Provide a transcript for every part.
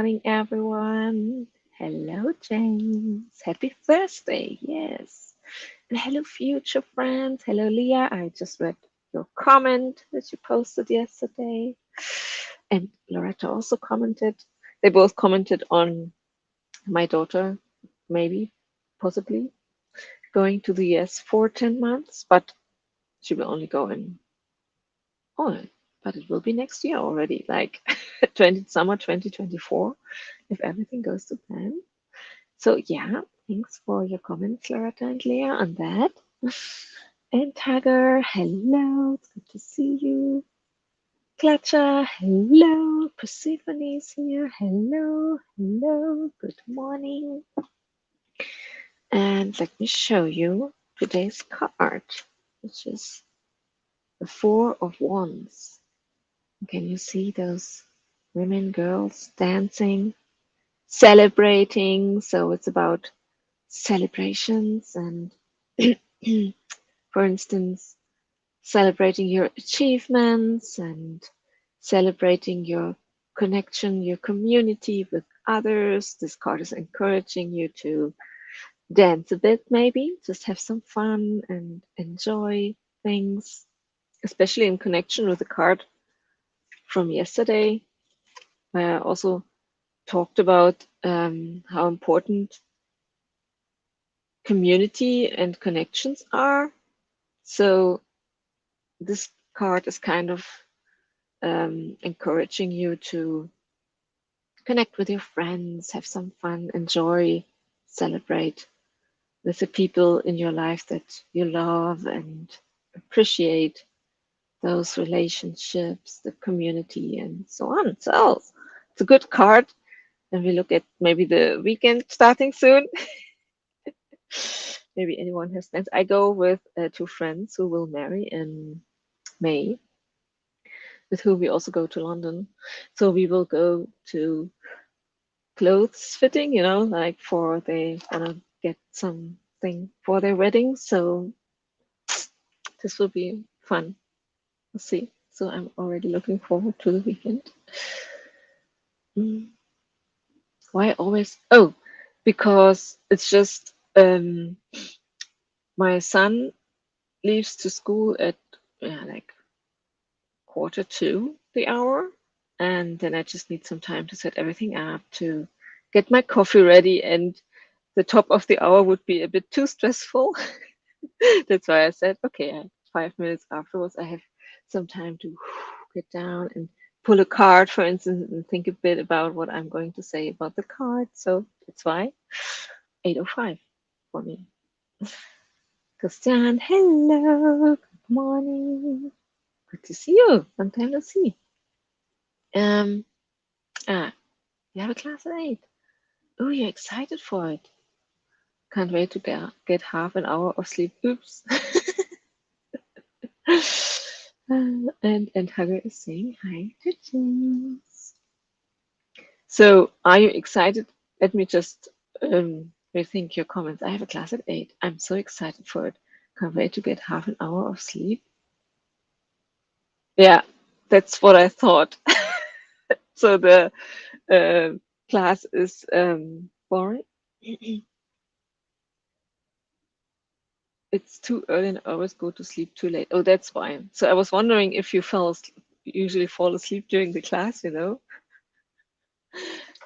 morning, everyone. Hello, James. Happy Thursday. Yes. And hello, future friends. Hello, Leah. I just read your comment that you posted yesterday. And Loretta also commented. They both commented on my daughter, maybe, possibly, going to the US for 10 months, but she will only go in. Oh, but it will be next year already, like summer 2024, if everything goes to plan. So yeah, thanks for your comments, Loretta and Leah, on that. And Tiger, hello, it's good to see you. Klatscha, hello. Persephone's here, hello, hello, good morning. And let me show you today's card, which is the Four of Wands. Can you see those women, girls dancing, celebrating? So it's about celebrations and, for instance, celebrating your achievements and celebrating your connection, your community with others. This card is encouraging you to dance a bit, maybe just have some fun and enjoy things, especially in connection with the card from yesterday, where I also talked about how important community and connections are. So this card is kind of encouraging you to connect with your friends, have some fun, enjoy, celebrate with the people in your life that you love and appreciate those relationships, the community, and so on. So it's a good card. And we look at maybe the weekend starting soon. Maybe anyone has plans. I go with two friends who will marry in May, with whom we also go to London. So we will go to clothes fitting, like they want to get something for their wedding. So this will be fun. We'll see. So I'm already looking forward to the weekend. Why always? Oh, because it's just my son leaves to school at like 1:45 the hour, and then I just need some time to set everything up, to get my coffee ready, and the top of the hour would be a bit too stressful. That's why I said, okay, 5 minutes afterwards, I have some time to get down and pull a card, for instance, and think a bit about what I'm going to say about the card. So that's why 8:05 for me. Christian, hello, good morning. Good to see you. Long time no see. You have a class at 8. Oh, you're excited for it. Can't wait to get half an hour of sleep. Oops. and Hagar is saying hi to James. So are you excited? Let me just rethink your comments. I have a class at 8. I'm so excited for it. Can't wait to get half an hour of sleep. Yeah, that's what I thought. So the class is boring. It's too early and I always go to sleep too late. Oh, that's why. So I was wondering if you usually fall asleep during the class,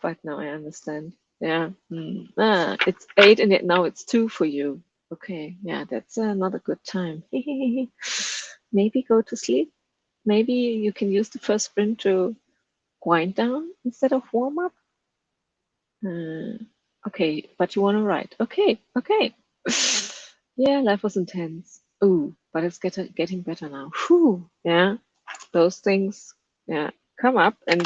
But now I understand. Yeah. It's 8 and yet now it's 2 for you. Okay. Yeah, that's not a good time. Maybe go to sleep. Maybe you can use the first sprint to wind down instead of warm up. Okay, but you want to write. Okay, okay. Yeah, life was intense. Ooh, but it's getting better now. Whew, yeah, those things, yeah, come up, and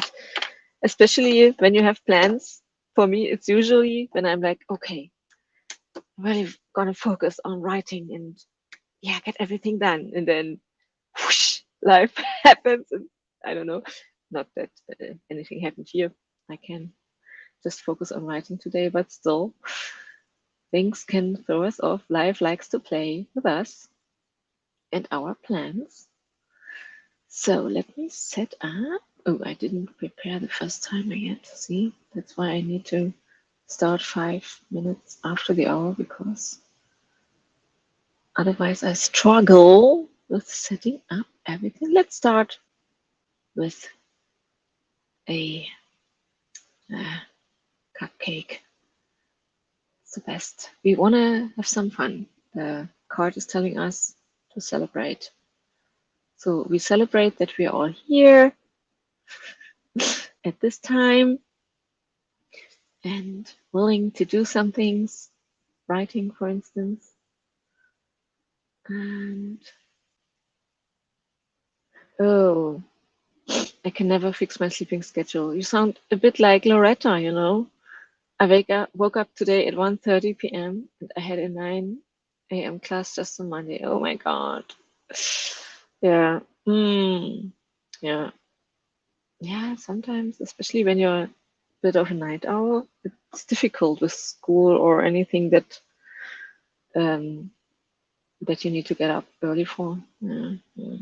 especially when you have plans. For me, it's usually when I'm like, okay, I'm really gonna focus on writing and yeah, get everything done, and then whoosh, life happens, and I don't know, not that anything happened here. I can just focus on writing today, but still, things can throw us off. Life likes to play with us and our plans. So let me set up Oh, I didn't prepare the first time yet. See, that's why I need to start 5 minutes after the hour because otherwise I struggle with setting up everything. Let's start with a cupcake. It's the best. We want to have some fun. The card is telling us to celebrate. So we celebrate that we are all here at this time and willing to do some things, writing, for instance. And oh, I can never fix my sleeping schedule. You sound a bit like Loretta, you know. Woke up today at 1:30 p.m. and I had a 9 a.m. class just on Monday. Oh my God. Yeah. Yeah. Yeah, sometimes, especially when you're a bit of a night owl, it's difficult with school or anything um, that you need to get up early for. Yeah, yeah.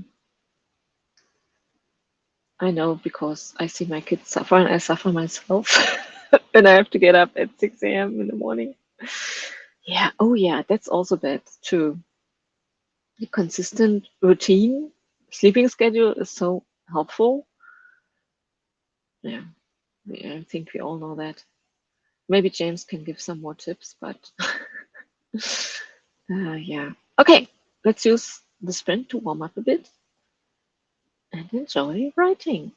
I know because I see my kids suffer and I suffer myself when I have to get up at 6 a.m. in the morning. Yeah, oh yeah, that's also bad too. The consistent routine, sleeping schedule is so helpful. Yeah, I think we all know that. Maybe James can give some more tips, but yeah. Okay, let's use the sprint to warm up a bit and enjoy writing.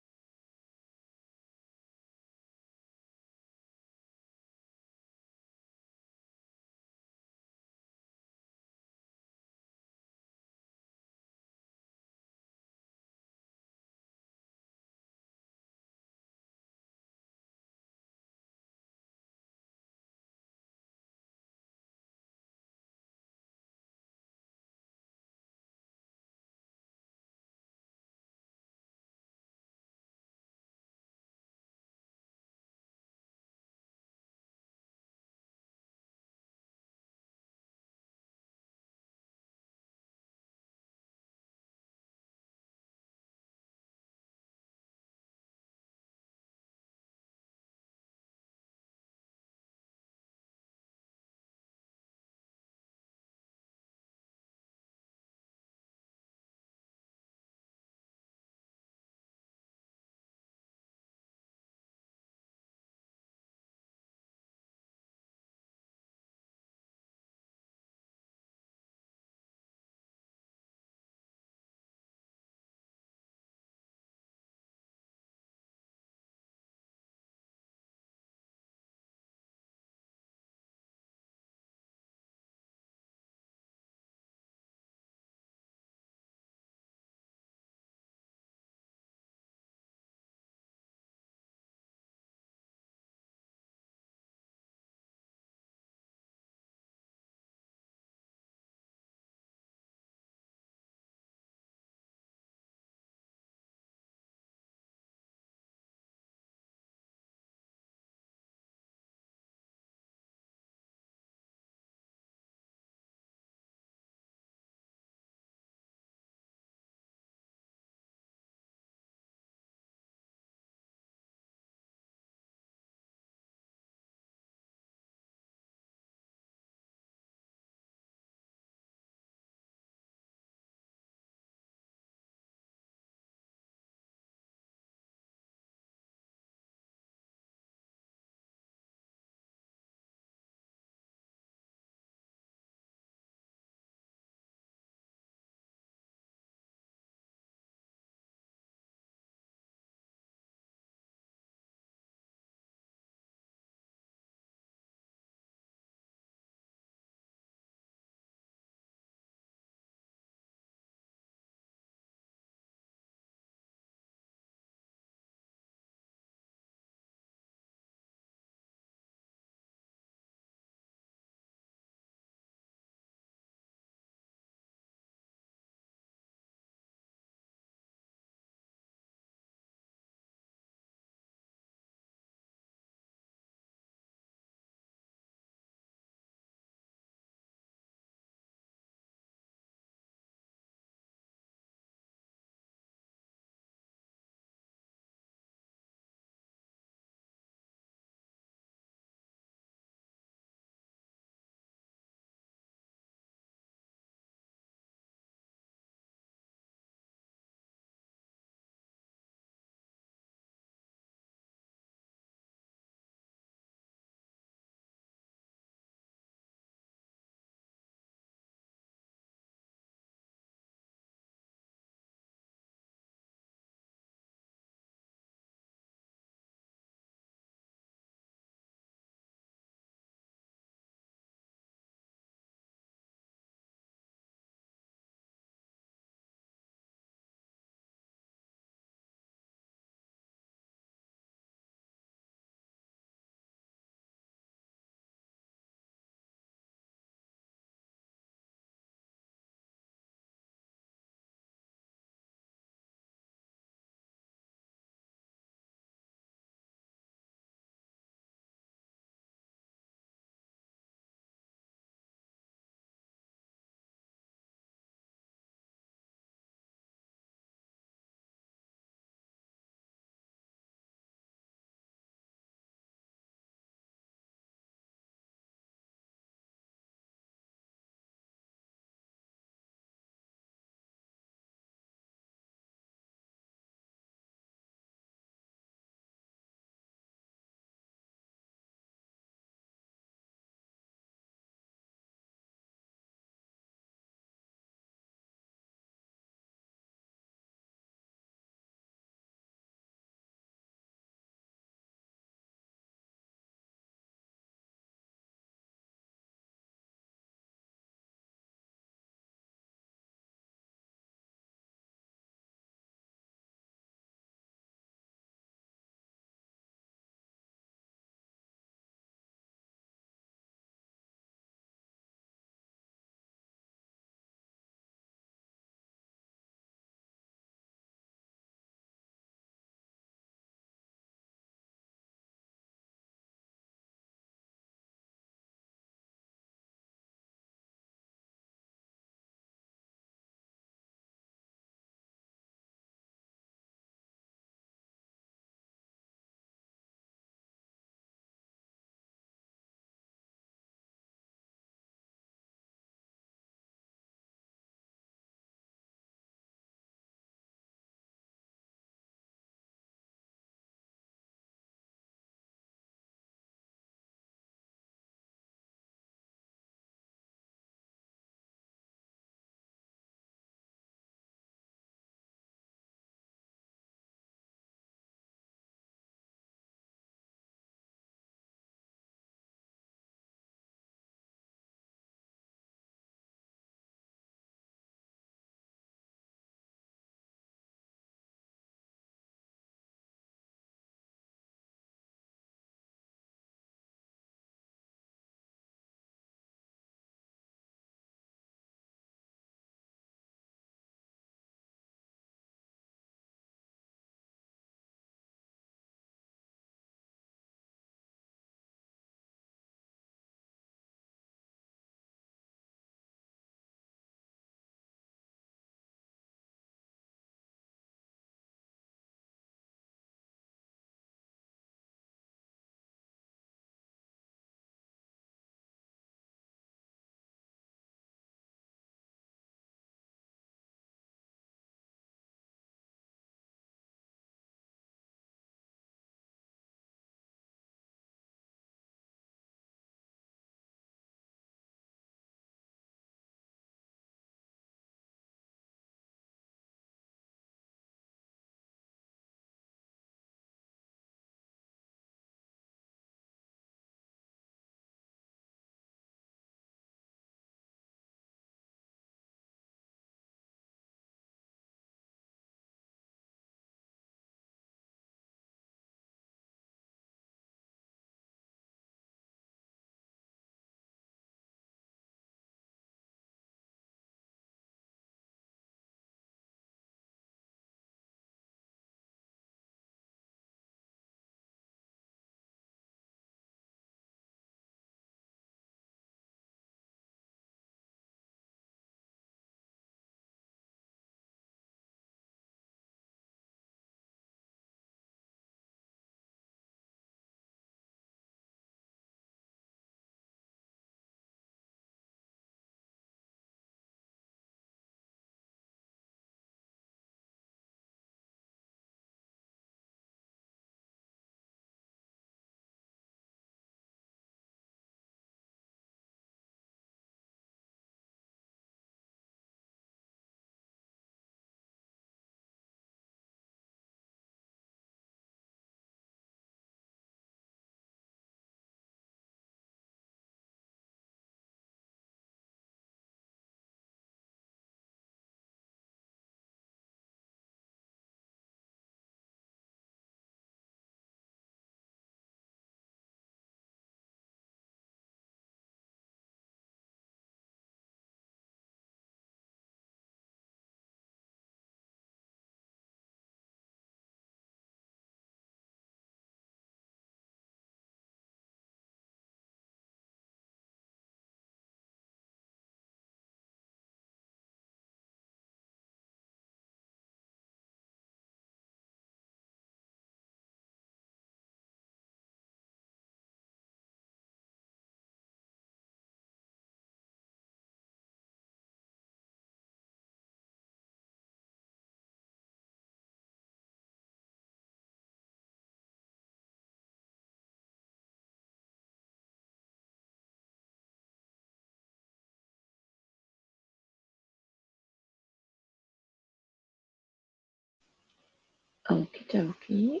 Okie dokie.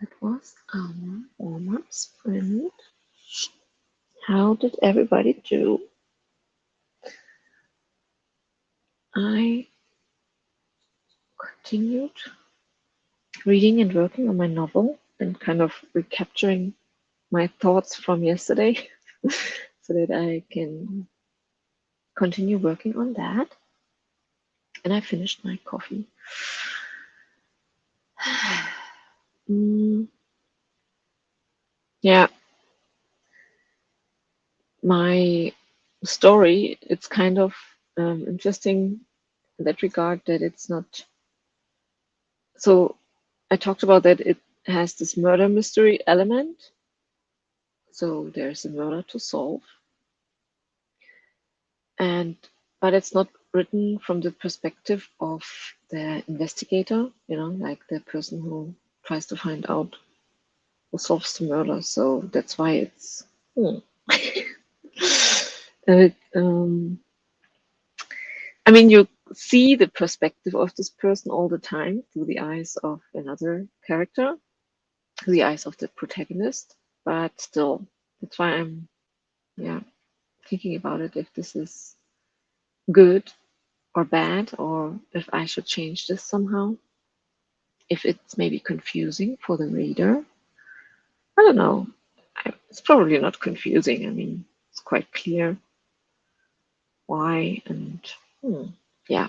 That was our warm-up sprint. How did everybody do? I continued reading and working on my novel and kind of recapturing my thoughts from yesterday so that I can continue working on that. And I finished my coffee. Yeah, my story, it's kind of interesting in that regard that it's not. So I talked about that it has this murder mystery element. So there's a murder to solve. But it's not written from the perspective of the investigator, like the person who tries to find out who solves the murder. So that's why it's I mean, you see the perspective of this person all the time through the eyes of another character, through the eyes of the protagonist, but still, that's why I'm, thinking about it, if this is good or bad, or if I should change this somehow, if it's maybe confusing for the reader. I don't know. It's probably not confusing. I mean, it's quite clear why, and yeah.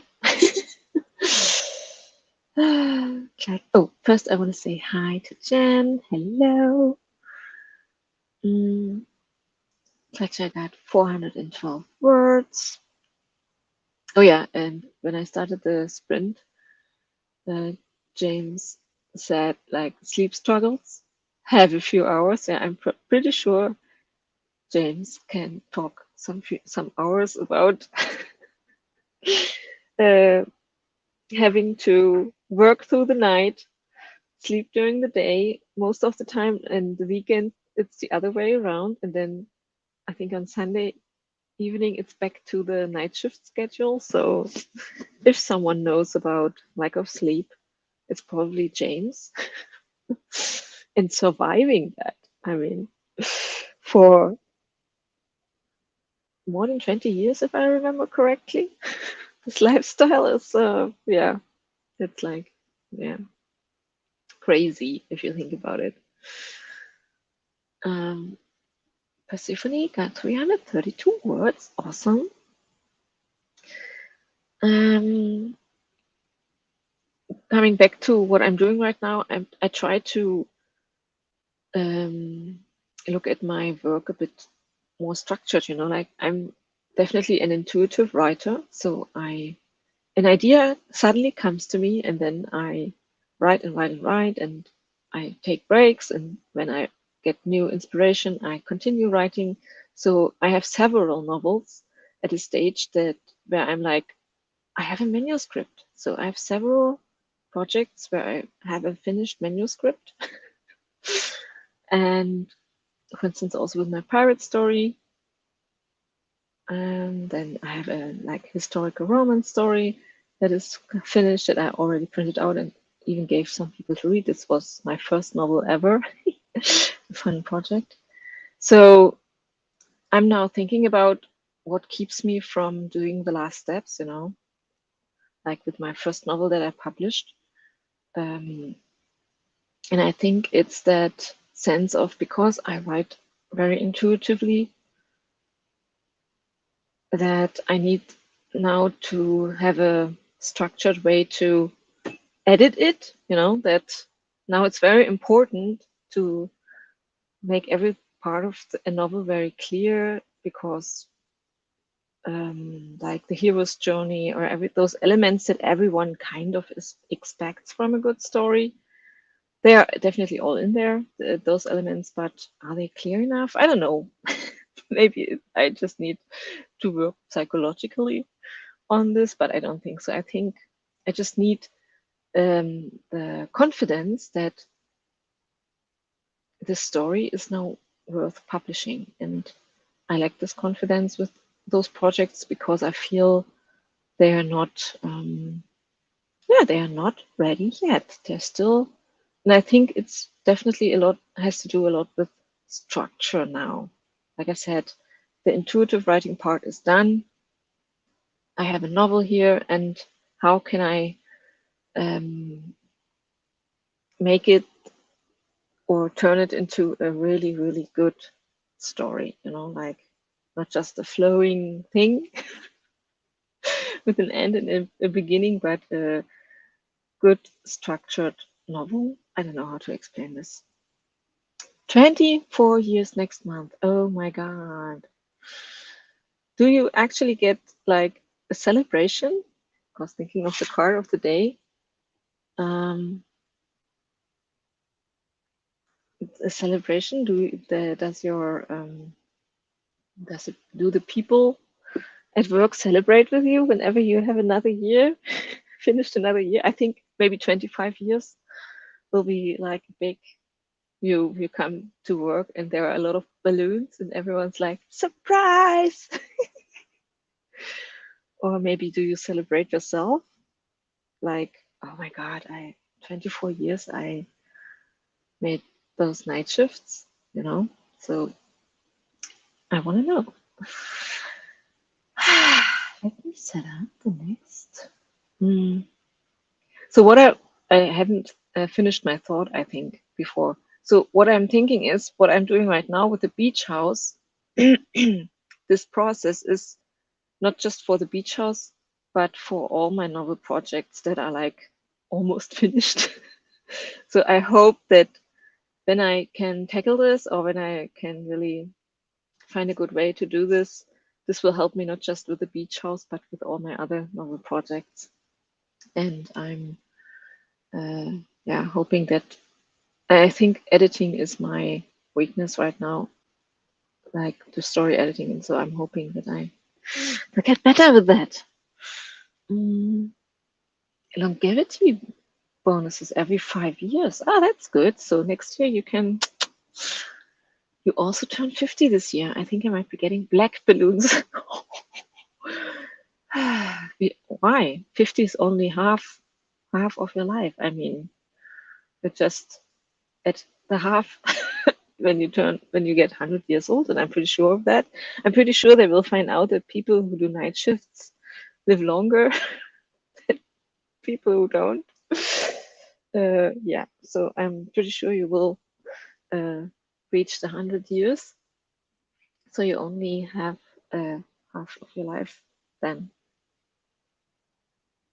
First I want to say hi to Chen. Hello. I got 412 words. Oh yeah, and when I started the sprint, James said like sleep struggles, have a few hours. Yeah, I'm pretty sure James can talk some hours about having to work through the night, sleep during the day most of the time, and the weekend it's the other way around. And then I think on Sunday evening it's back to the night shift schedule. So if someone knows about lack of sleep, it's probably James. And surviving that, I mean, for more than 20 years, if I remember correctly. This lifestyle is, it's like, crazy if you think about it. Persephone got 332 words. Awesome. Coming back to what I'm doing right now, I try to look at my work a bit more structured, like I'm definitely an intuitive writer. So an idea suddenly comes to me, and then I write and write and write, and I take breaks, and when I get new inspiration, I continue writing. So I have several novels at a stage where I'm like, I have a manuscript. So I have several projects where I have a finished manuscript. And for instance, also with my pirate story. And then I have a historical romance story that is finished, that I already printed out and even gave some people to read. This was my first novel ever. A fun project. So I'm now thinking about what keeps me from doing the last steps, like with my first novel that I published. And I think it's that sense of, because I write very intuitively, that I need now to have a structured way to edit it, that now it's very important to make every part of a novel very clear, because like the hero's journey, or those elements that everyone kind of expects from a good story, they are definitely all in there, those elements, but are they clear enough? I don't know. Maybe I just need to work psychologically on this, but I don't think so. I think I just need the confidence that this story is now worth publishing. And I lack this confidence with those projects because I feel they are not, yeah, they are not ready yet. They're still, and I think it's definitely a lot, has to do a lot with structure now. Like I said, the intuitive writing part is done. I have a novel here, and how can I make it or turn it into a really, really good story, you know, like not just a flowing thing with an end and a beginning, but a good structured novel. I don't know how to explain this. 24 years next month. Oh my God. Do you actually get like a celebration? I was thinking of the card of the day. Um, a celebration. Does your does it do the people at work celebrate with you whenever you have another year, finished another year? I think maybe 25 years will be like a big. You come to work and there are a lot of balloons and everyone's like surprise. Or maybe do you celebrate yourself? Like, oh my God, I 24 years I made those night shifts, you know? So I want to know. Let me set up the next. So I haven't finished my thought, I think, before. So what I'm thinking is what I'm doing right now with the beach house. This process is not just for the beach house, but for all my novel projects that are like almost finished. So I hope that when I can tackle this or when I can really find a good way to do this, this will help me not just with the beach house, but with all my other novel projects. And I'm yeah, hoping that I think editing is my weakness right now, like the story editing. And so I'm hoping that I will get better with that. Longevity bonuses every 5 years. Ah, that's good. So next year you also turn 50 this year. I think I might be getting black balloons. Why? 50 is only half of your life. I mean, you're just at the half when you get 100 years old, and I'm pretty sure of that. I'm pretty sure they will find out that people who do night shifts live longer than people who don't. Yeah, so I'm pretty sure you will uh, reach the 100 years. So you only have half of your life then.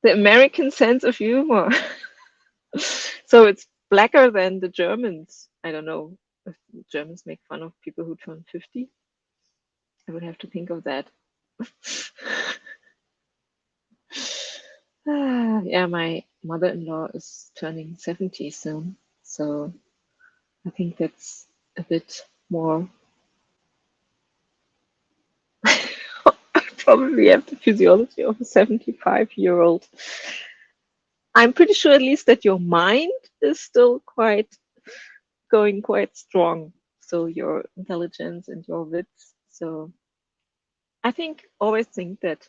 The American sense of humor. So it's blacker than the Germans. I don't know if the Germans make fun of people who turn 50. I would have to think of that. Yeah, my mother-in-law is turning 70 soon. So I think that's a bit more. I probably have the physiology of a 75-year-old. I'm pretty sure at least that your mind is still going quite strong. So your intelligence and your wits. So I think always think that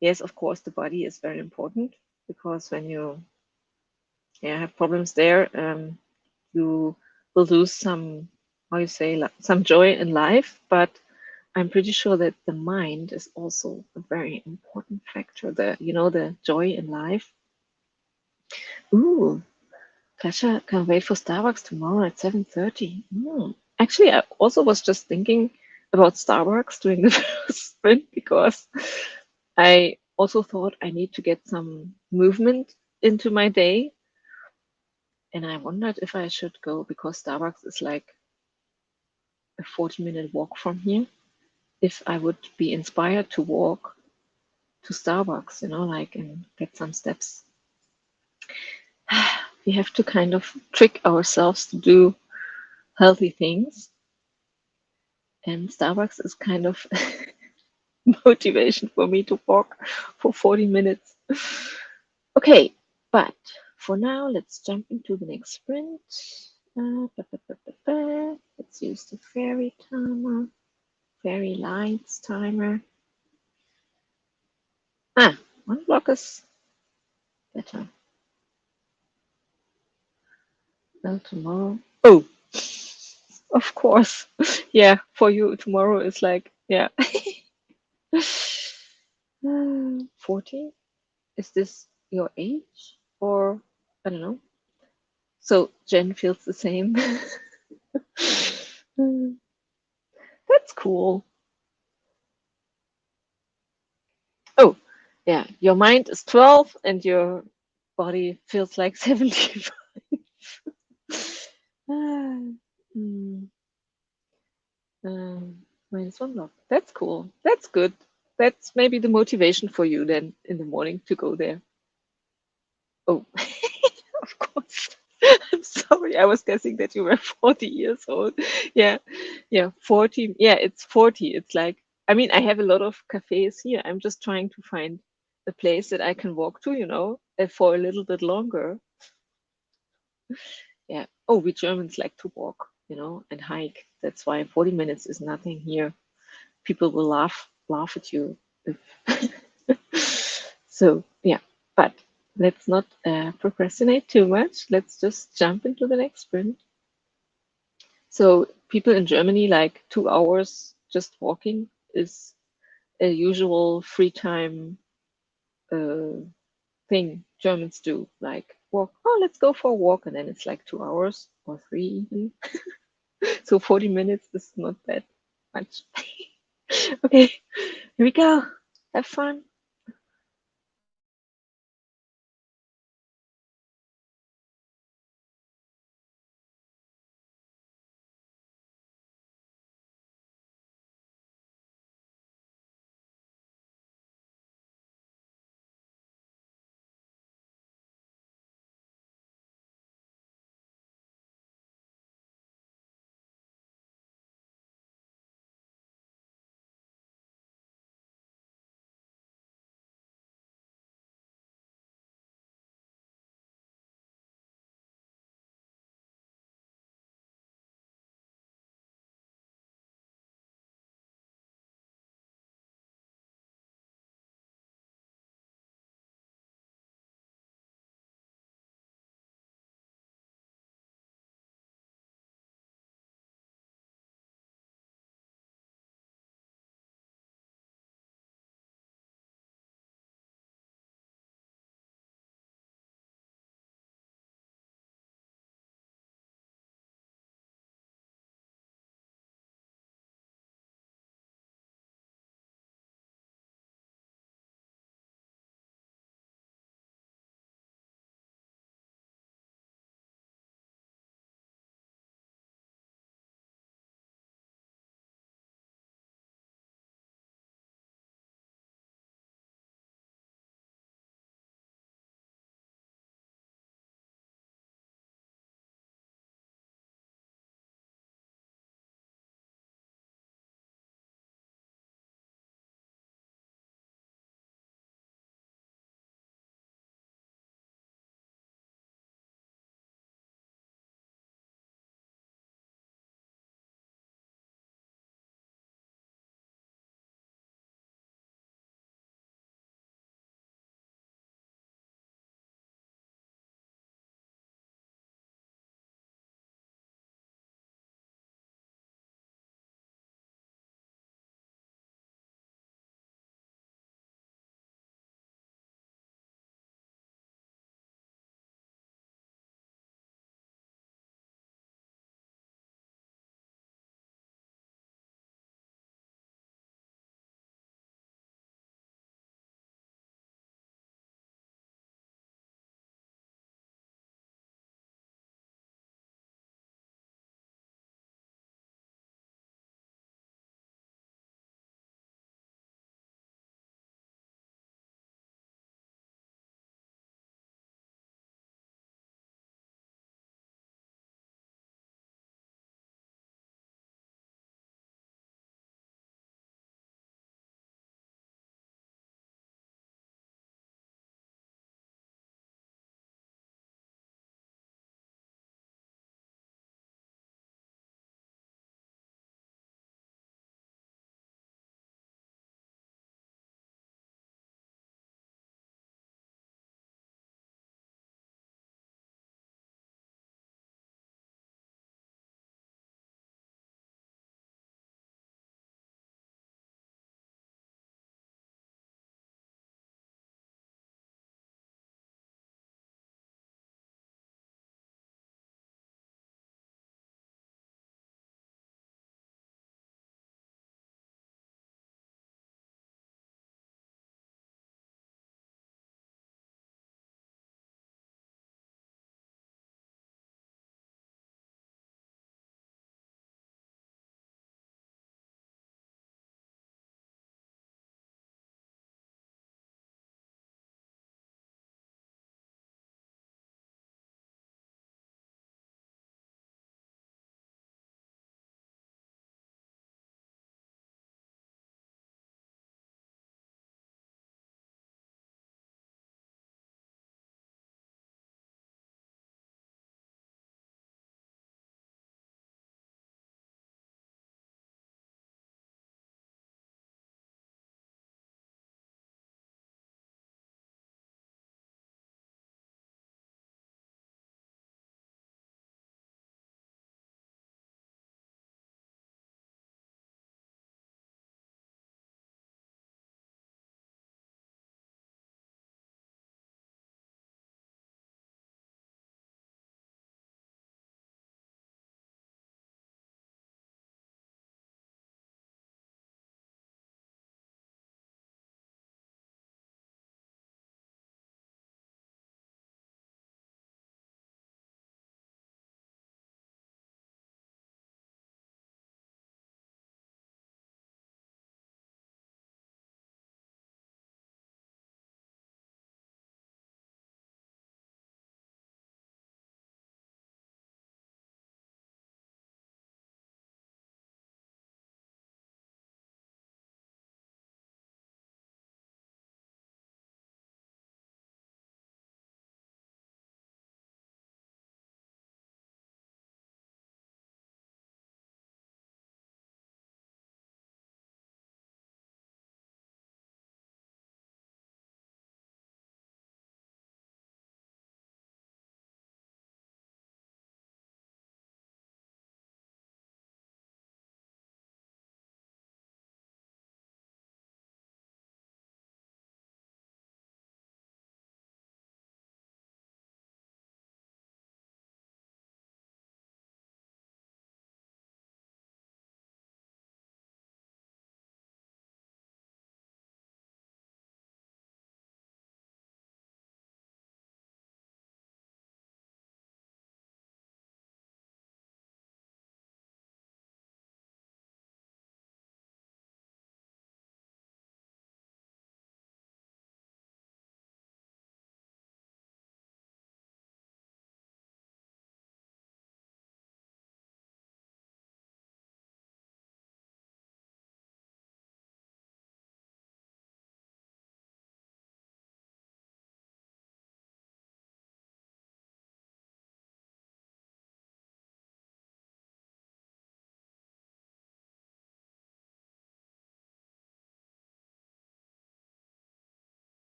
yes, of course, the body is very important because when you have problems there, you will lose some, how you say, some joy in life. But I'm pretty sure that the mind is also a very important factor. The joy in life. Ooh, Kasha can wait for Starbucks tomorrow at 7:30. Actually, I also was just thinking about Starbucks during the first sprint because I also thought I need to get some movement into my day. And I wondered if I should go because Starbucks is like a 40-minute walk from here. If I would be inspired to walk to Starbucks, like and get some steps. We have to kind of trick ourselves to do healthy things. And Starbucks is kind of motivation for me to walk for 40 minutes. Okay, but for now, let's jump into the next sprint. Let's use the fairy timer, fairy lights timer. One block is better. Well, tomorrow. Oh, of course. Yeah, for you, tomorrow is like, yeah. 40? Is this your age? Or, I don't know. So, Jen feels the same. That's cool. Oh, yeah, your mind is 12 and your body feels like 75. Ah, mm, minus one love. That's cool. That's good. That's maybe the motivation for you then in the morning to go there. Oh, of course. I'm sorry. I was guessing that you were 40 years old. Yeah. Yeah. 40. Yeah, it's 40. It's like, I mean, I have a lot of cafes here. I'm just trying to find a place that I can walk to, for a little bit longer. Yeah. Oh, we Germans like to walk, and hike. That's why 40 minutes is nothing here. People will laugh at you if so yeah, but let's not procrastinate too much. Let's just jump into the next sprint. So people in Germany, like 2 hours just walking is a usual free time uh, thing Germans do, like walk, oh, let's go for a walk, and then it's like 2 hours or three even. So 40 minutes is not that much. Okay, here we go. Have fun.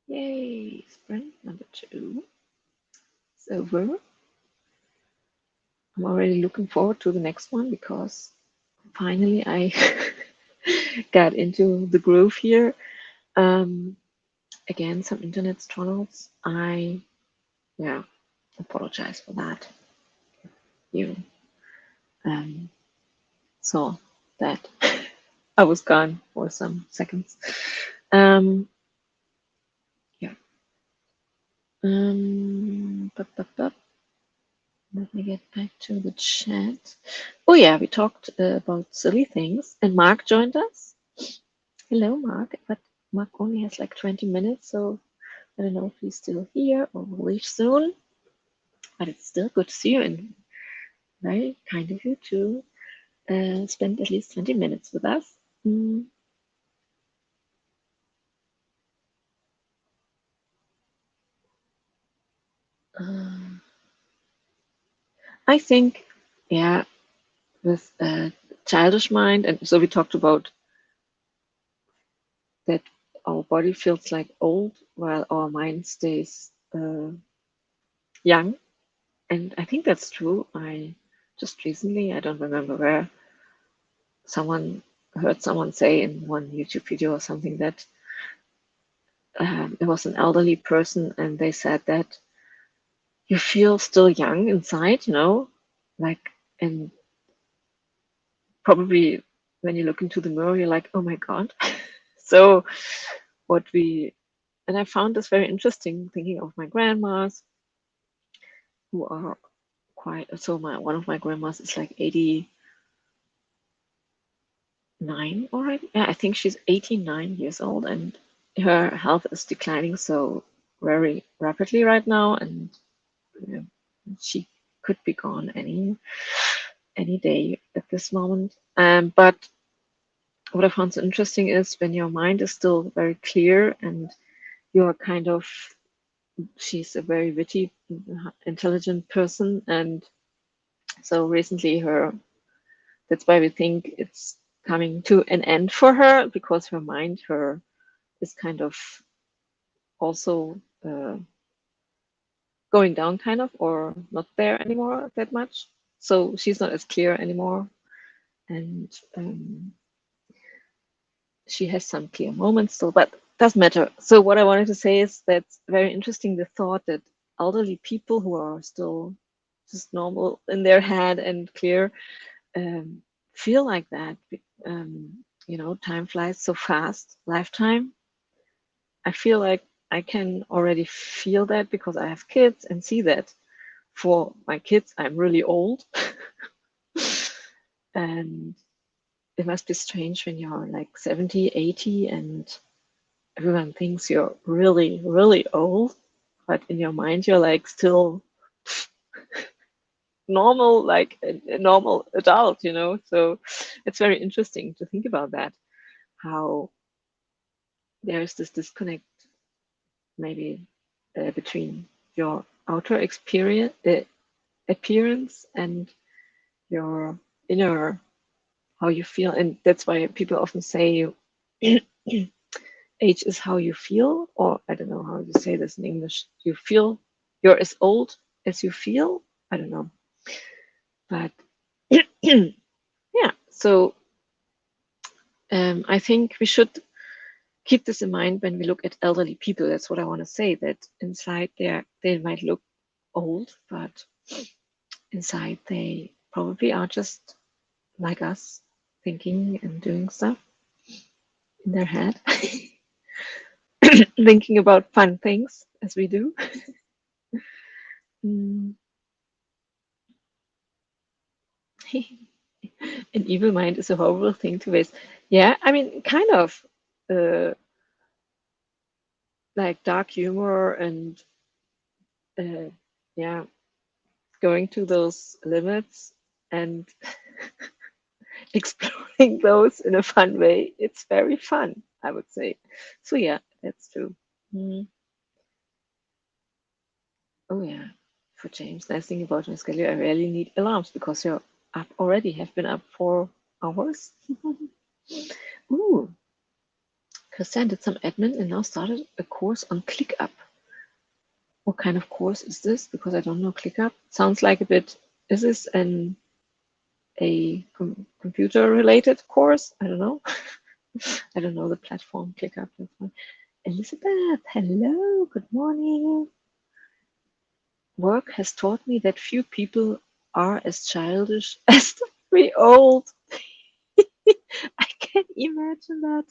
Yay, sprint number 2 is over. I'm already looking forward to the next one because finally I got into the groove here. Again, some internet struggles. I apologize for that. You saw that I was gone for some seconds. Yeah. Let me get back to the chat. Oh yeah, we talked about silly things, and Mark joined us. Hello, Mark. But Mark only has like 20 minutes, so I don't know if he's still here or will leave soon. But it's still good to see you, and very kind of you to spend at least 20 minutes with us. I think, yeah, with a childish mind, and so we talked about that our body feels like old while our mind stays young. And I think that's true. I just recently, I don't remember where, heard someone say in one YouTube video or something that it was an elderly person, and they said that you feel still young inside, like, and probably when you look into the mirror, you're like, oh my God. So and I found this very interesting thinking of my grandmas who are one of my grandmas is like 89 already. Yeah, I think she's 89 years old, and her health is declining so very rapidly right now, and she could be gone any day at this moment. But what I found so interesting is when your mind is still very clear and you're she's a very witty, intelligent person, and so recently that's why we think it's coming to an end for her, because her mind is kind of also going down kind of, or not there anymore that much. So she's not as clear anymore, and she has some clear moments still, but doesn't matter. So what I wanted to say is that's very interesting, the thought that elderly people who are still just normal in their head and clear feel like that. Time flies so fast, lifetime. I feel like I can already feel that because I have kids and see that for my kids, I'm really old. And it must be strange when you're like 70, 80, and everyone thinks you're really, really old, but in your mind, you're like still normal, like a normal adult, So it's very interesting to think about that, how there's this disconnect maybe between your outer appearance and your inner, how you feel. And that's why people often say age is how you feel, or I don't know how you say this in English. You're as old as you feel. I don't know. But yeah, so I think we should keep this in mind when we look at elderly people. That's what I want to say, that inside they might look old, but inside they probably are just like us, thinking and doing stuff in their head, thinking about fun things as we do. An evil mind is a horrible thing to waste. Yeah, I mean, kind of like dark humor and yeah, going to those limits and exploring those in a fun way. It's very fun, I would say. So yeah, that's true. Mm. Oh yeah, for James, nice thing about my schedule, I rarely need alarms because you're up already. Have been up 4 hours. Ooh, Christian did some admin and now started a course on ClickUp. What kind of course is this? Because I don't know ClickUp. Sounds like a bit, is this a computer related course? I don't know. I don't know the platform ClickUp. That's fine. Elizabeth, hello, good morning. Work has taught me that few people are as childish as the 3-year-old. I can imagine that.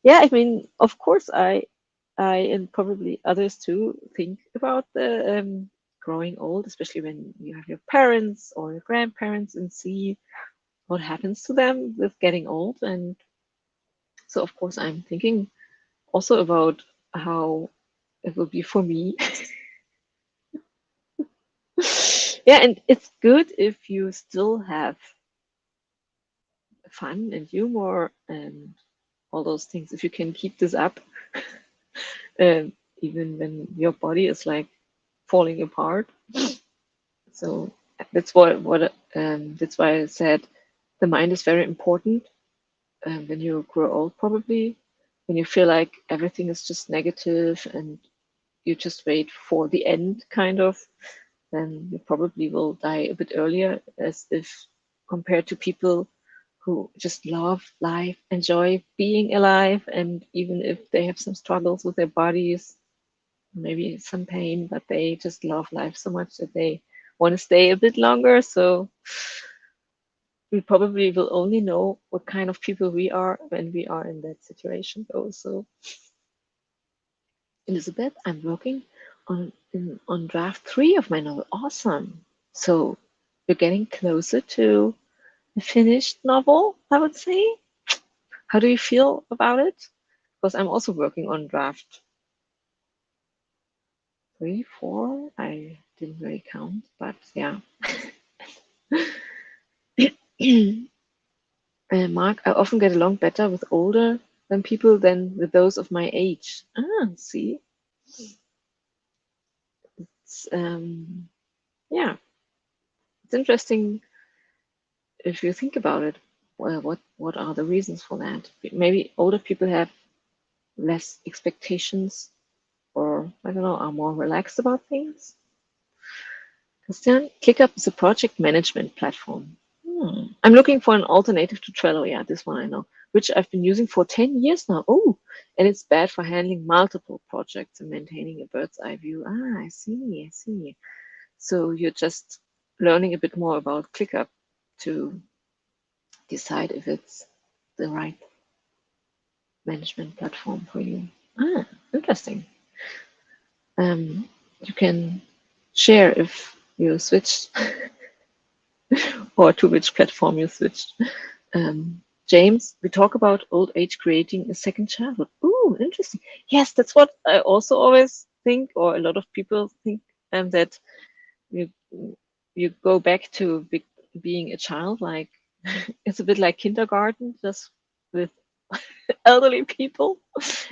Yeah, I mean, of course, I and probably others too think about the growing old, especially when you have your parents or your grandparents and see what happens to them with getting old. And so, of course, I'm thinking also about how it will be for me. Yeah, and it's good if you still have fun and humor and all those things. If you can keep this up, even when your body is like falling apart. So that's that's why I said the mind is very important when you grow old, probably when you feel like everything is just negative and you just wait for the end, kind of, then you probably will die a bit earlier, as if compared to people who just love life, enjoy being alive, and even if they have some struggles with their bodies, maybe some pain, but they just love life so much that they want to stay a bit longer. So we probably will only know what kind of people we are when we are in that situation, though. So, Elizabeth, I'm working on draft 3 of my novel. Awesome. So you're getting closer to a finished novel, I would say. How do you feel about it? Because I'm also working on draft 3, 4. I didn't really count, but yeah. Mark, I often get along better with older than people than with those of my age. Ah, see, it's, yeah, it's interesting if you think about it. Well, what are the reasons for that? Maybe older people have less expectations, or I don't know, are more relaxed about things. Christian, ClickUp is a project management platform. I'm looking for an alternative to Trello. Yeah, this one I know, which I've been using for 10 years now. Oh, and it's bad for handling multiple projects and maintaining a bird's eye view. Ah, I see, I see. So you're just learning a bit more about ClickUp to decide if it's the right management platform for you. Ah, interesting. You can share if you switched or to which platform you switched. James, we talk about old age creating a second childhood. Ooh, interesting. Yes, that's what I also always think, or a lot of people think, that you you go back to being a child. Like it's a bit like kindergarten, just with elderly people,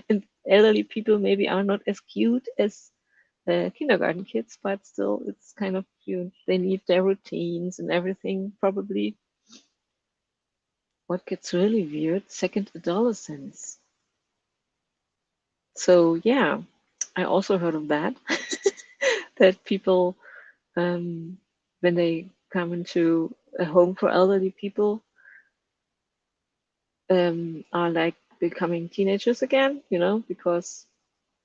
and elderly people maybe are not as cute as kindergarten kids, but still, it's kind of you. They need their routines and everything, probably. What gets really weird? Second adolescence. So yeah, I also heard of that. That people, when they come into a home for elderly people, are like becoming teenagers again. Because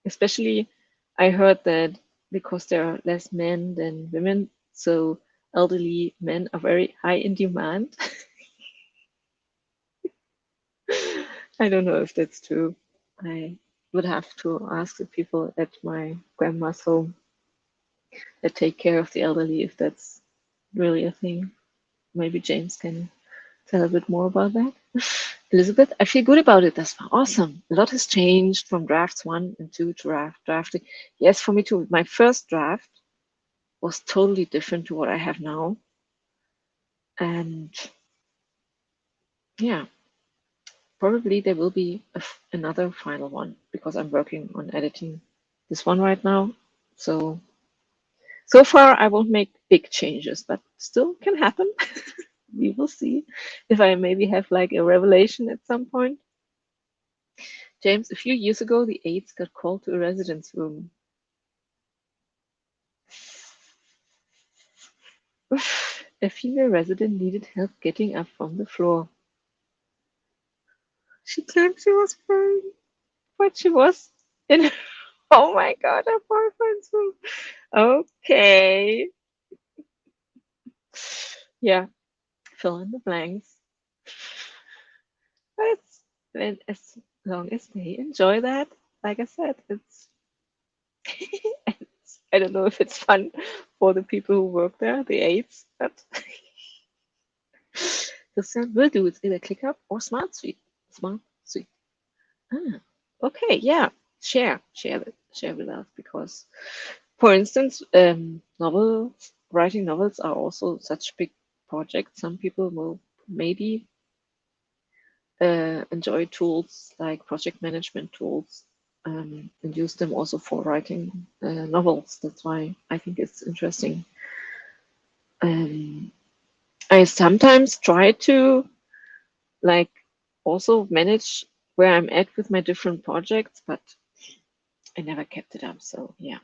especially I heard that because there are less men than women, so elderly men are very high in demand. I don't know if that's true. I would have to ask the people at my grandma's home that take care of the elderly if that's really a thing. Maybe James can tell a bit more about that. Elizabeth, I feel good about it. That's awesome. A lot has changed from drafts 1 and 2 to draft 3. Yes, for me too. My first draft was totally different to what I have now. And yeah, probably there will be another final one because I'm working on editing this one right now. So far I won't make big changes, but still can happen. we will see if I maybe have like a revelation at some point. James, a few years ago, the aides got called to a residence room. A female resident needed help getting up from the floor. She claimed she was crying, but she was in. Oh my god, her boyfriend's room. Okay. Yeah, fill in the blanks. But it's as long as they enjoy that, like I said, it's, I don't know if it's fun for the people who work there, the aides, but the sound will do. It's either ClickUp or Smart Suite. Smart Suite. Ah, okay, yeah. Share with us because, for instance, writing novels are also such big projects. Some people will maybe enjoy tools like project management tools and use them also for writing novels. That's why I think it's interesting. I sometimes try to like also manage where I'm at with my different projects, but I never kept it up. So yeah,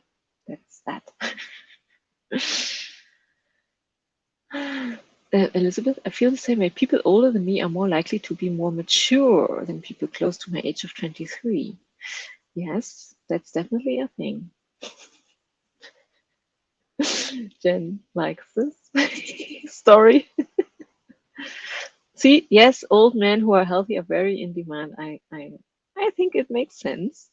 that's that. Elizabeth, I feel the same way. People older than me are more likely to be more mature than people close to my age of 23. Yes, that's definitely a thing. Jen likes this story. See, yes, old men who are healthy are very in demand. I think it makes sense.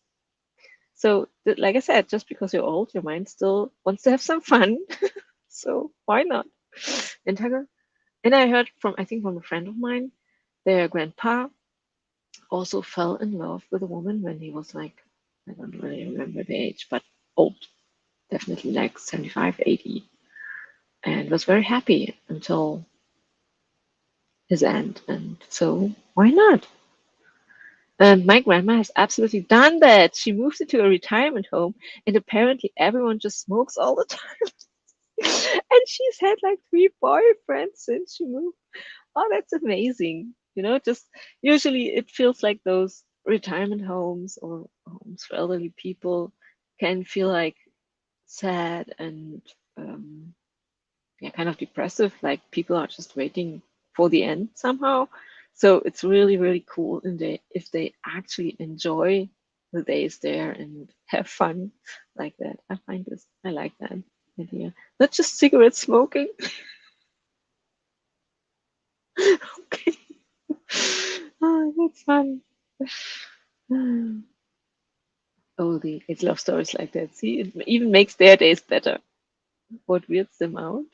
So, like I said, just because you're old, your mind still wants to have some fun. So why not? And Tugger, and I heard from, I think from a friend of mine, their grandpa also fell in love with a woman when he was like, I don't really remember the age, but old, definitely like 75, 80, and was very happy until his end. And so why not? And my grandma has absolutely done that. She moved into a retirement home, and apparently everyone just smokes all the time. And she's had like 3 boyfriends since she moved. Oh, that's amazing. Just usually it feels like those retirement homes or homes for elderly people can feel like sad and yeah, kind of depressive, like people are just waiting for the end somehow. So it's really, really cool if they actually enjoy the days there and have fun like that. I like that idea. Not just cigarette smoking. Okay. Oh, that's fun. Oh, it's love stories like that. See, it even makes their days better. What weirds them out?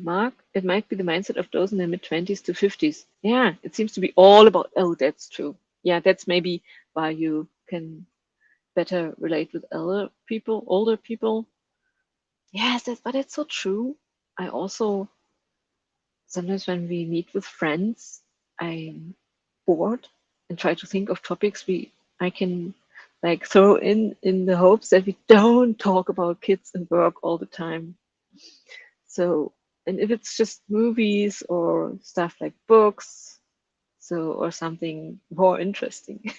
Mark, it might be the mindset of those in their mid 20s to 50s. Yeah, it seems to be all about, oh, that's true. Yeah, that's maybe why you can better relate with older people. Yes, but it's so true. I also, sometimes when we meet with friends, I'm bored and try to think of topics I can like throw in the hopes that we don't talk about kids and work all the time. So, and if it's just movies or stuff like books, or something more interesting.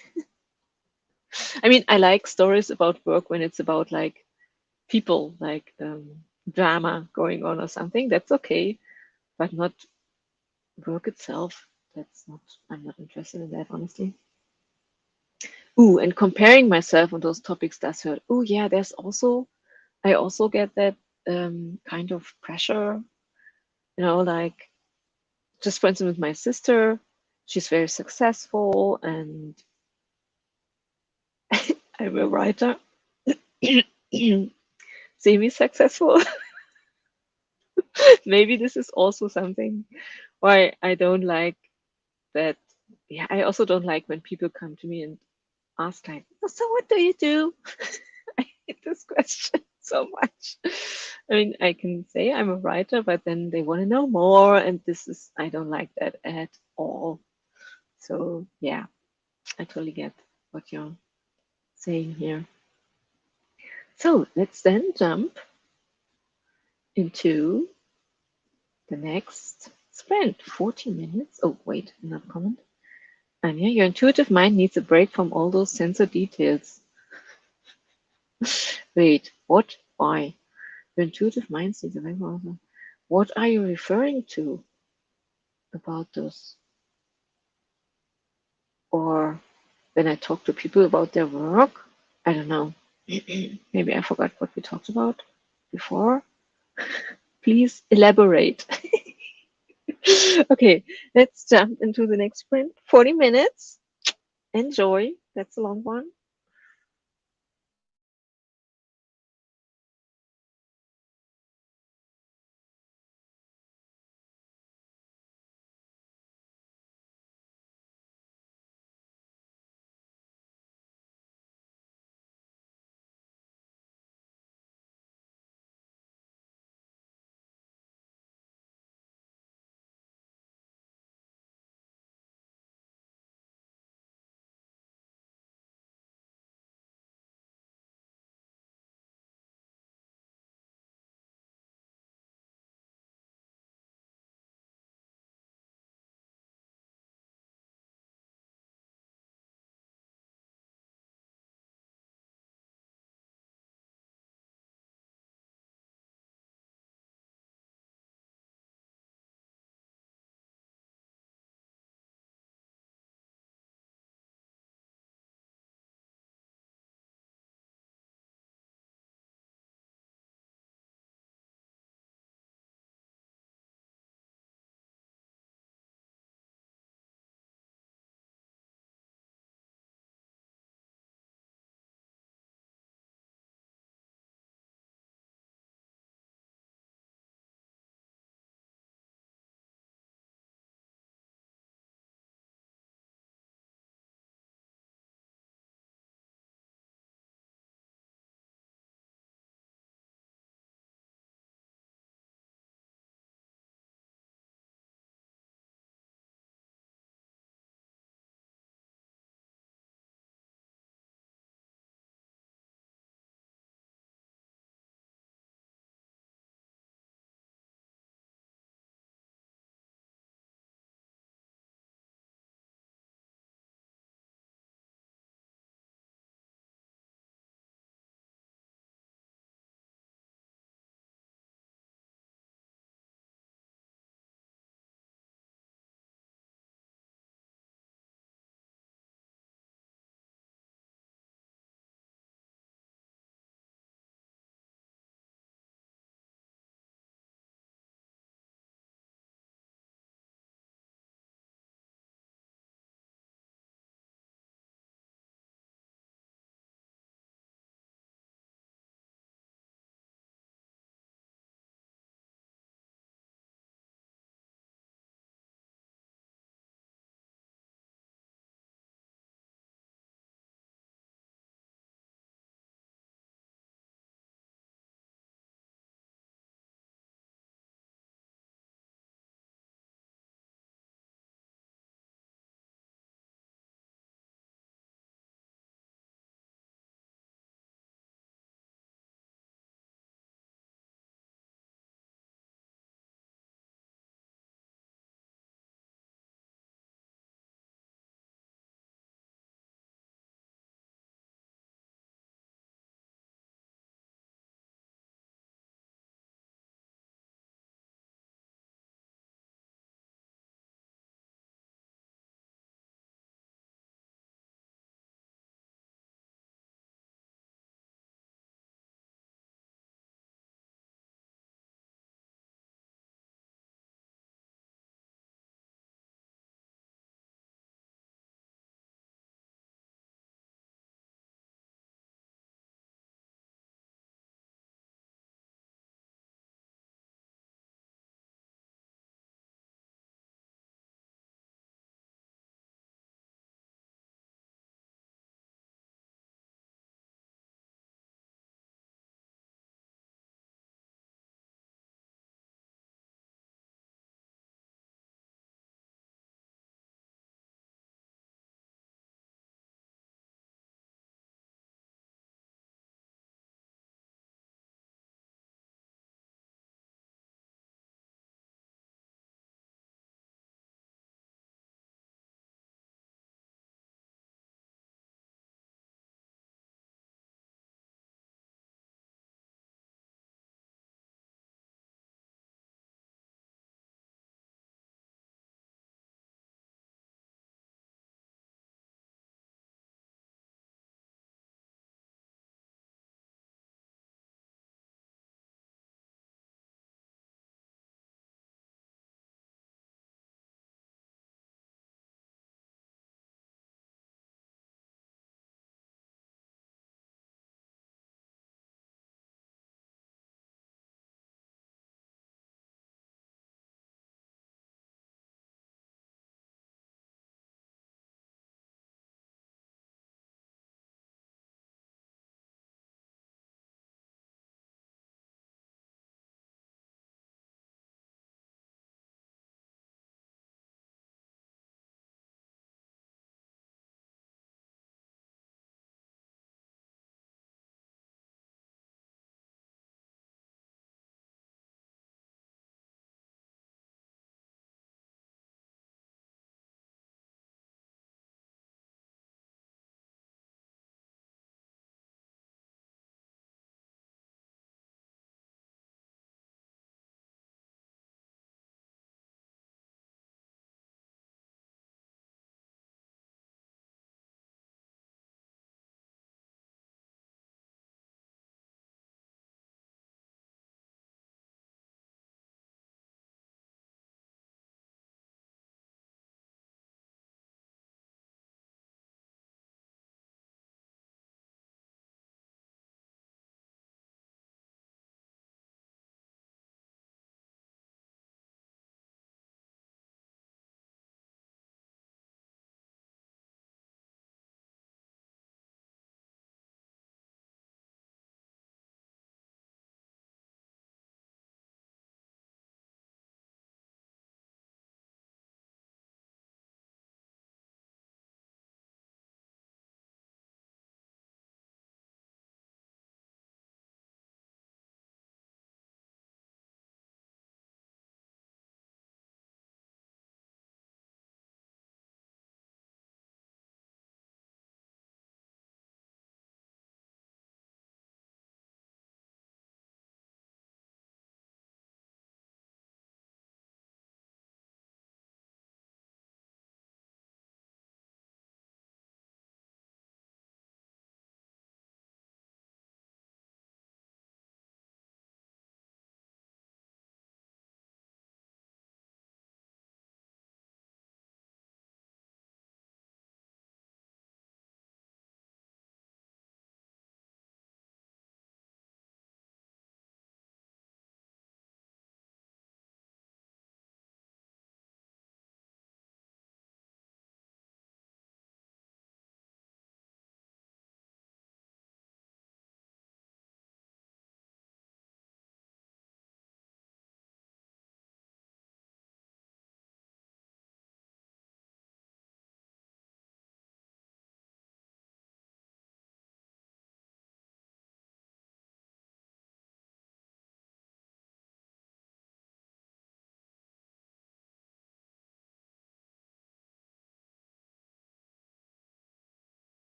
I mean, I like stories about work when it's about like people, like drama going on or something. That's okay, but not work itself. I'm not interested in that, honestly. Ooh, and comparing myself on those topics does hurt. Oh, yeah, I also get that kind of pressure, like just for instance with my sister, she's very successful and I'm a writer, semi-successful. Maybe this is also something why I don't like that. Yeah, I also don't like when people come to me and ask like, "Oh, so what do you do?" I hate this question so much. I mean, I can say I'm a writer, but then they want to know more, and I don't like that at all. So yeah, I totally get what you're saying here. So let's then jump into the next sprint. 40 minutes. Oh, wait, another comment. Anja, your intuitive mind needs a break from all those sensor details. Wait, what? Why? Your intuitive mind needs a break from. What are you referring to about this? Or when I talk to people about their work? I don't know. Maybe I forgot what we talked about before. Please elaborate. Okay, let's jump into the next sprint. 40 minutes. Enjoy. That's a long one.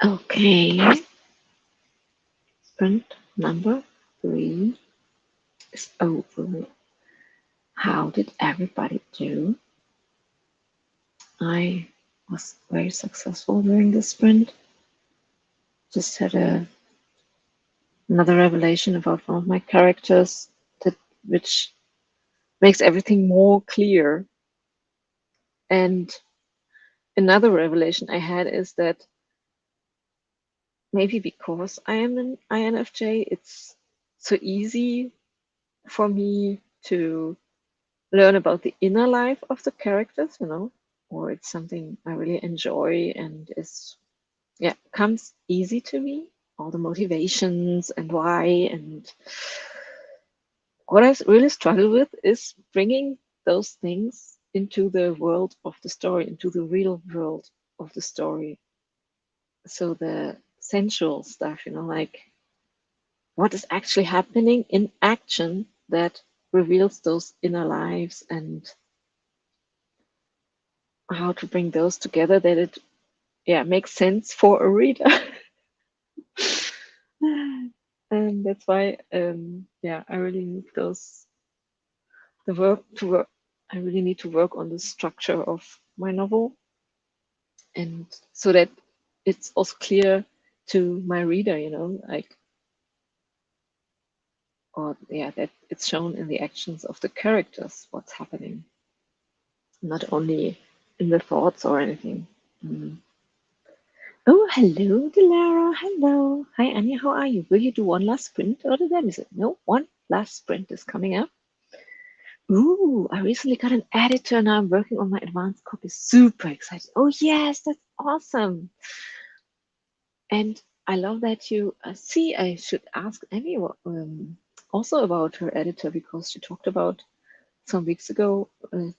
Okay, sprint number 3 is over. How did everybody do? I was very successful during the sprint. Just had another revelation about one of my characters, which makes everything more clear. And another revelation I had is that maybe because I am an INFJ, it's so easy for me to learn about the inner life of the characters, or it's something I really enjoy and comes easy to me, all the motivations and why. And what I really struggle with is bringing those things into the world of the story, into the real world of the story. So the sensual stuff, like what is actually happening in action that reveals those inner lives, and how to bring those together that it makes sense for a reader. And that's why I really need I really need to work on the structure of my novel, and so that it's also clear to my reader, that it's shown in the actions of the characters what's happening, not only in the thoughts or anything. Oh, hello, Dilara. Hello. Hi, Anja. How are you? Will you do one last sprint or did I miss it? No, one last sprint is coming up. Ooh, I recently got an editor. Now I'm working on my advanced copy. Super excited. Oh, yes, that's awesome. And I love that you see. I should ask Emmy also about her editor, because she talked about some weeks ago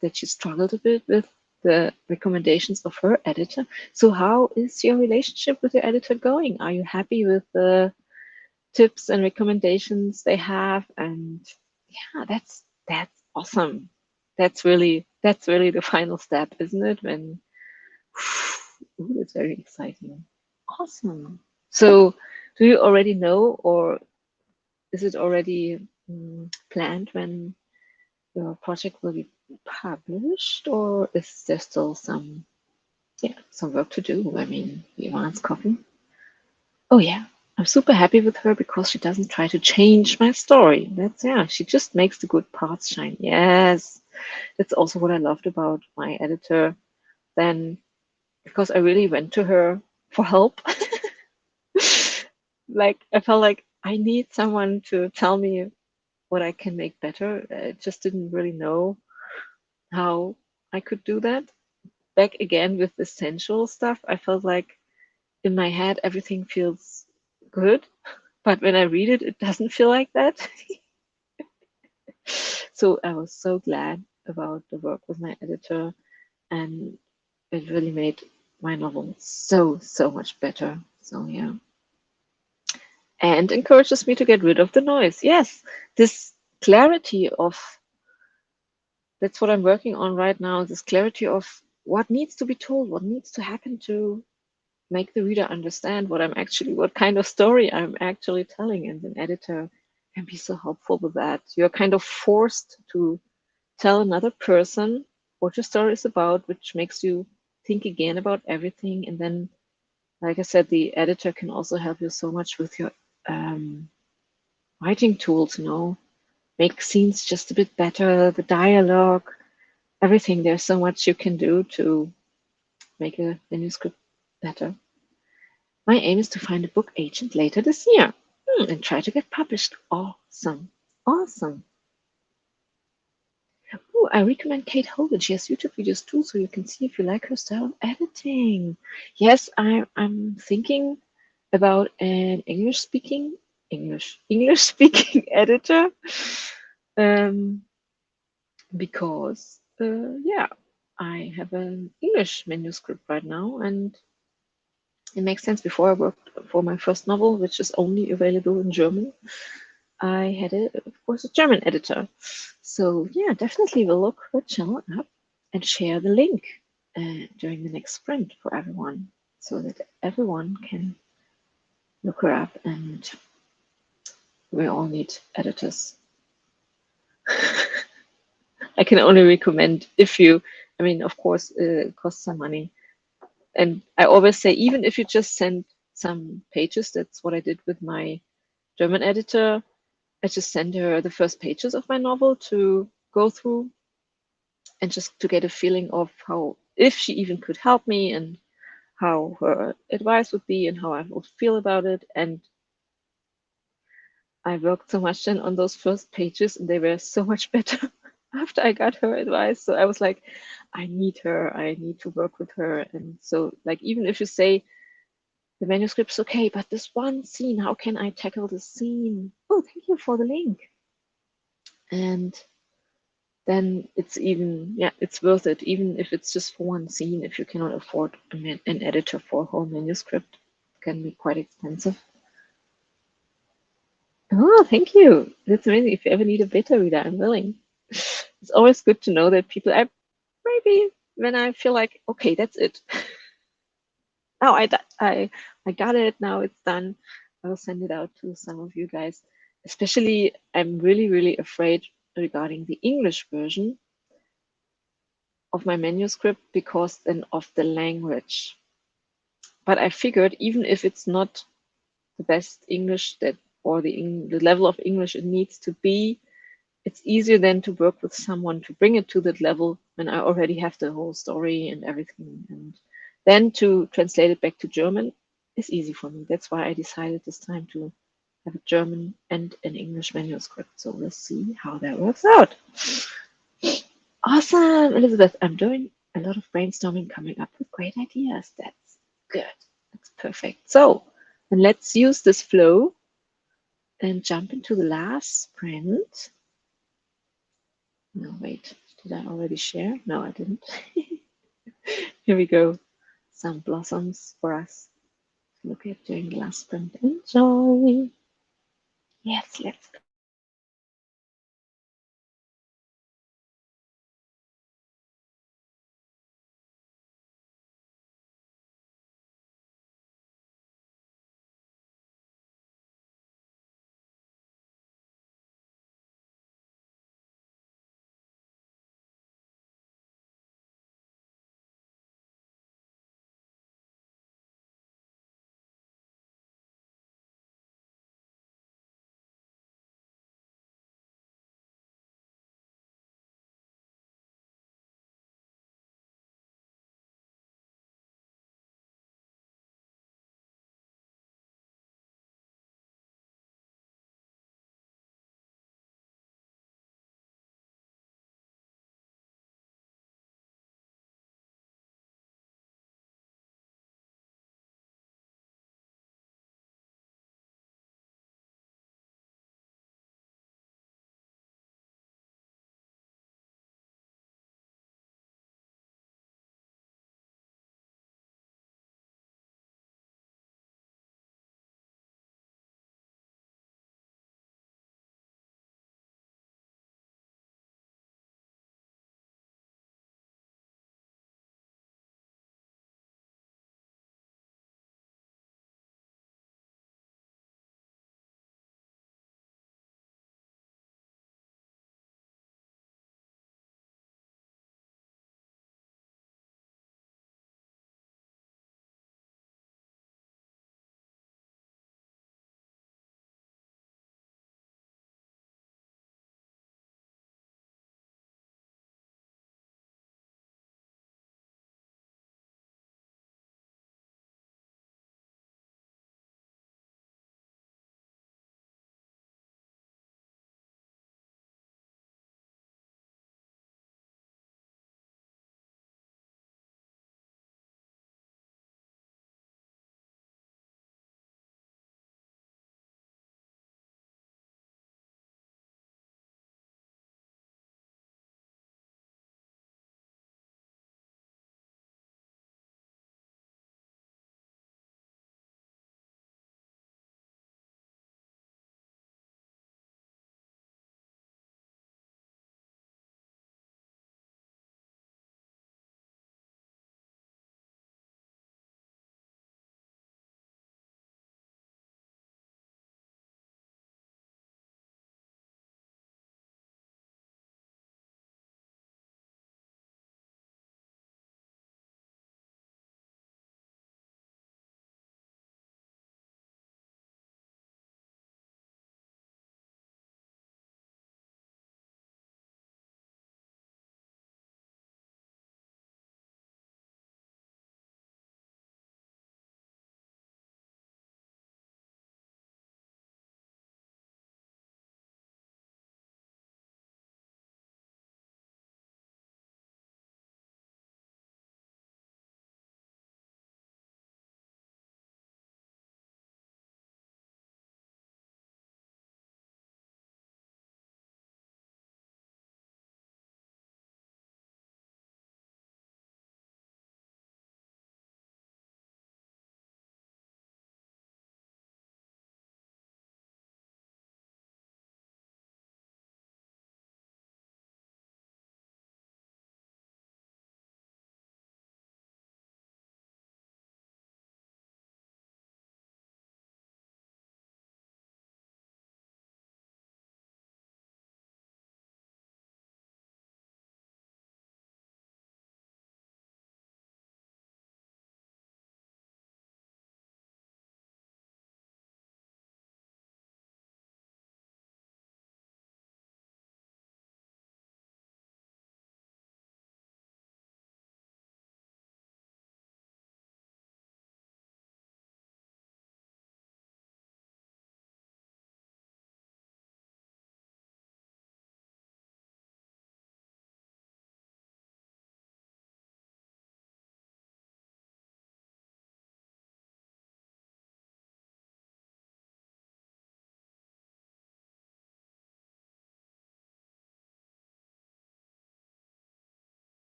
that she struggled a bit with the recommendations of her editor. So how is your relationship with your editor going? Are you happy with the tips and recommendations they have? And yeah, that's awesome. That's really the final step, isn't it? When ooh, it's very exciting. Awesome. So do you already know, or is it already planned when your project will be published, or is there still some work to do? I mean, the advanced copy. Oh yeah, I'm super happy with her because she doesn't try to change my story. She just makes the good parts shine. Yes, that's also what I loved about my editor then, because I really went to her for help. Like I felt like I need someone to tell me what I can make better. I just didn't really know how I could do that. Back again with the sensual stuff, I felt like in my head everything feels good, but when I read it, it doesn't feel like that. So I was so glad about the work with my editor, and it really made my novel so much better. So yeah. And encourages me to get rid of the noise. Yes, this clarity of, that's what I'm working on right now, this clarity of what needs to be told, what needs to happen to make the reader understand what kind of story I'm actually telling. And an editor can be so helpful with that. You're kind of forced to tell another person what your story is about, which makes you think again about everything. And then, like I said, the editor can also help you so much with your writing tools, make scenes just a bit better, the dialogue, everything. There's so much you can do to make a manuscript better. My aim is to find a book agent later this year and try to get published. Awesome. Awesome. Oh, I recommend Kate Hogan. She has YouTube videos too, so you can see if you like her style of editing. Yes, I'm thinking about an English speaking editor, because I have an English manuscript right now, and it makes sense. Before I worked for my first novel, which is only available in German, I had of course, a German editor. So yeah, definitely we'll look her channel up and share the link during the next sprint for everyone. so that everyone can look her up, and we all need editors. I can only recommend if you, I mean, of course, it costs some money. And I always say, even if you just send some pages, that's what I did with my German editor. I just sent her the first pages of my novel to go through and just to get a feeling of how, if she even could help me, and how her advice would be and how I would feel about it. And I worked so much then on those first pages, and they were so much better after I got her advice. So I was like, I need her, I need to work with her. And so, like, even if you say the manuscript's okay, but this one scene, how can I tackle this scene? Oh, thank you for the link. And then it's even, yeah, it's worth it, even if it's just for one scene. If you cannot afford an editor for a whole manuscript, it can be quite expensive. Oh, thank you. That's amazing. If you ever need a beta reader, I'm willing. It's always good to know that people, I maybe when I feel like, okay, that's it. Now I got it. Now it's done. I'll send it out to some of you guys. Especially, I'm really afraid regarding the English version of my manuscript because then of the language. But I figured even if it's not the best English that, or the level of English it needs to be, it's easier then to work with someone to bring it to that level when I already have the whole story and everything. And then to translate it back to German is easy for me. That's why I decided this time to have a German and an English manuscript. So we'll see how that works out. Awesome, Elizabeth. I'm doing a lot of brainstorming, coming up with great ideas. That's good. That's perfect. So then let's use this flow and jump into the last sprint. No, wait, did I already share? No, I didn't. Here we go. Some blossoms for us to look at during the last sprint. Enjoy. Yes, let's go.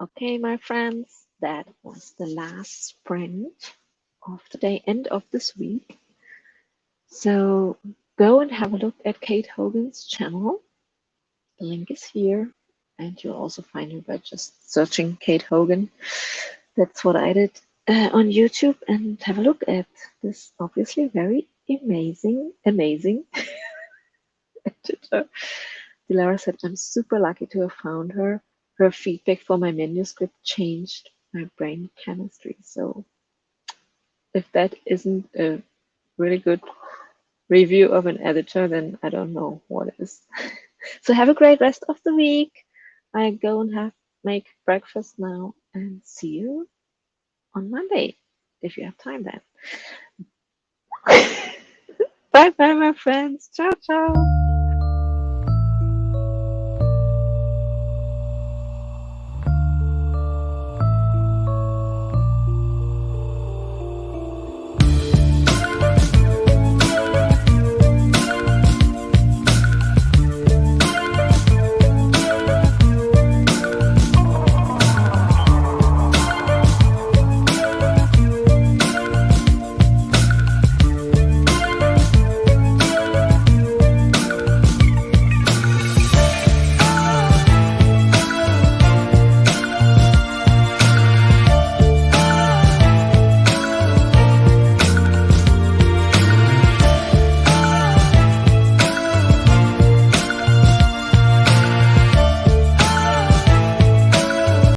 Okay, my friends, that was the last sprint of the day, end of this week. So go and have a look at Kate Hogan's channel. The link is here, and you'll also find her by just searching Kate Hogan. That's what I did on YouTube, and have a look at this obviously very amazing editor. Dilara said, I'm super lucky to have found her. Her feedback for my manuscript changed my brain chemistry. So if that isn't a really good review of an editor, then I don't know what is. So have a great rest of the week. I go and make breakfast now, and see you on Monday if you have time then. Bye bye, my friends. Ciao, ciao.